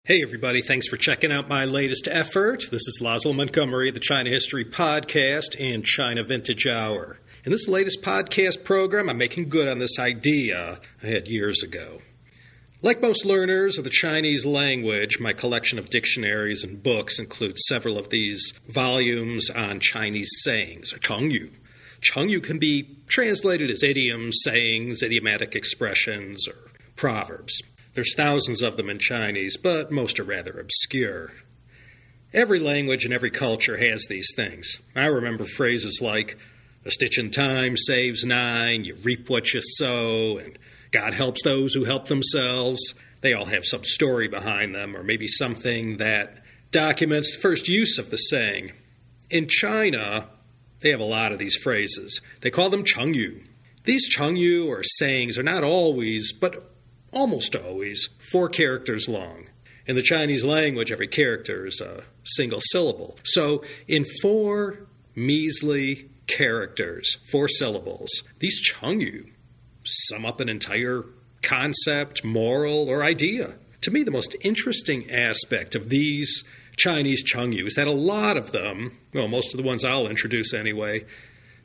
Hey everybody, thanks for checking out my latest effort. This is Laszlo Montgomery, the China History Podcast and China Vintage Hour. In this latest podcast program, I'm making good on this idea I had years ago. Like most learners of the Chinese language, my collection of dictionaries and books includes several of these volumes on Chinese sayings, or chengyu. Chengyu can be translated as idioms, sayings, idiomatic expressions, or proverbs. There's thousands of them in Chinese, but most are rather obscure. Every language and every culture has these things. I remember phrases like, a stitch in time saves nine, you reap what you sow, and God helps those who help themselves. They all have some story behind them, or maybe something that documents the first use of the saying. In China, they have a lot of these phrases. They call them chengyu. These chengyu, or sayings, are not always, but almost always, 4 characters long. In the Chinese language, every character is a single syllable. So, in 4 measly characters, 4 syllables, these chengyu sum up an entire concept, moral, or idea. To me, the most interesting aspect of these Chinese chengyu is that a lot of them, well, most of the ones I'll introduce anyway,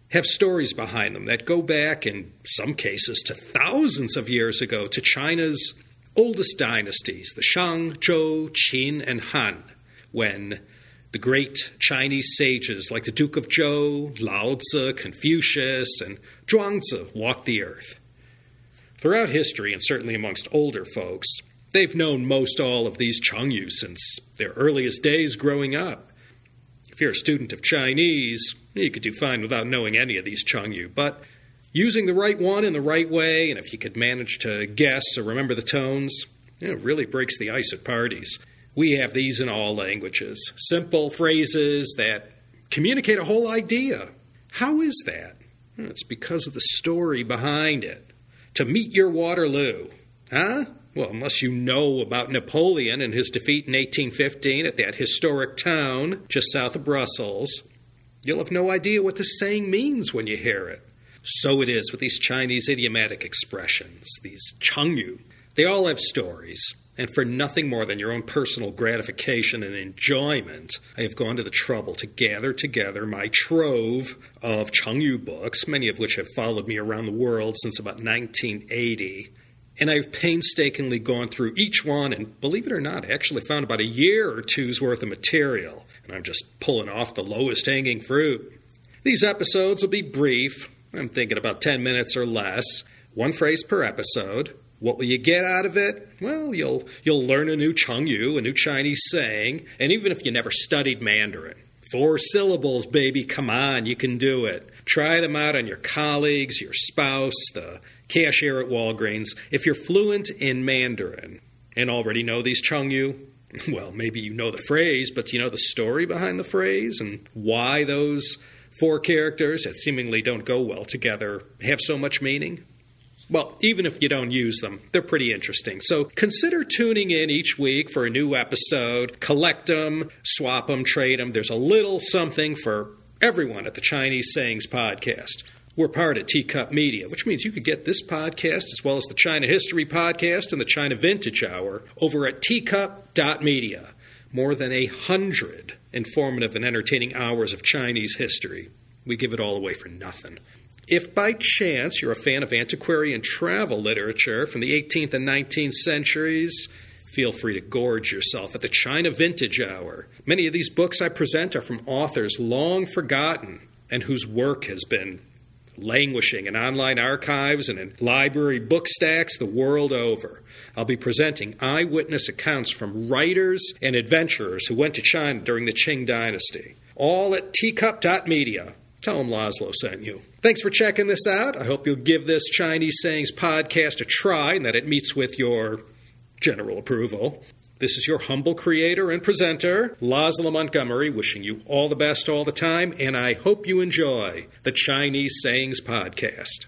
have stories behind them that go back, in some cases, to thousands of years ago, to China's oldest dynasties, the Shang, Zhou, Qin, and Han, when the great Chinese sages like the Duke of Zhou, Lao Tzu, Confucius, and Zhuangzi walked the earth. Throughout history, and certainly amongst older folks, they've known most all of these chengyu since their earliest days growing up. If you're a student of Chinese, you could do fine without knowing any of these chengyu, but using the right one in the right way, and if you could manage to guess or remember the tones, it really breaks the ice at parties. We have these in all languages, simple phrases that communicate a whole idea. How is that? It's because of the story behind it. To meet your Waterloo. Huh? Well, unless you know about Napoleon and his defeat in 1815 at that historic town just south of Brussels, you'll have no idea what this saying means when you hear it. So it is with these Chinese idiomatic expressions, these chengyu. They all have stories, and for nothing more than your own personal gratification and enjoyment, I have gone to the trouble to gather together my trove of chengyu books, many of which have followed me around the world since about 1980. And I've painstakingly gone through each one, and believe it or not, I actually found about a year or two's worth of material. And I'm just pulling off the lowest hanging fruit. These episodes will be brief. I'm thinking about 10 minutes or less. 1 phrase per episode. What will you get out of it? Well, you'll learn a new chengyu, a new Chinese saying, and even if you never studied Mandarin. 4 syllables, baby, come on, you can do it. Try them out on your colleagues, your spouse, the cashier at Walgreens. If you're fluent in Mandarin and already know these chengyu, well, maybe you know the phrase, but do you know the story behind the phrase and why those 4 characters that seemingly don't go well together have so much meaning? Well, even if you don't use them, they're pretty interesting. So consider tuning in each week for a new episode. Collect them, swap them, trade them. There's a little something for everyone at the Chinese Sayings Podcast. We're part of Teacup Media, which means you could get this podcast as well as the China History Podcast and the China Vintage Hour over at teacup.media. More than 100 informative and entertaining hours of Chinese history. We give it all away for nothing. If by chance you're a fan of antiquarian travel literature from the 18th and 19th centuries, feel free to gorge yourself at the China Vintage Hour. Many of these books I present are from authors long forgotten and whose work has been languishing in online archives and in library book stacks the world over. I'll be presenting eyewitness accounts from writers and adventurers who went to China during the Qing Dynasty. All at teacup.media. Tell them Laszlo sent you. Thanks for checking this out. I hope you'll give this Chinese Sayings podcast a try and that it meets with your general approval. This is your humble creator and presenter, Laszlo Montgomery, wishing you all the best all the time, and I hope you enjoy the Chinese Sayings podcast.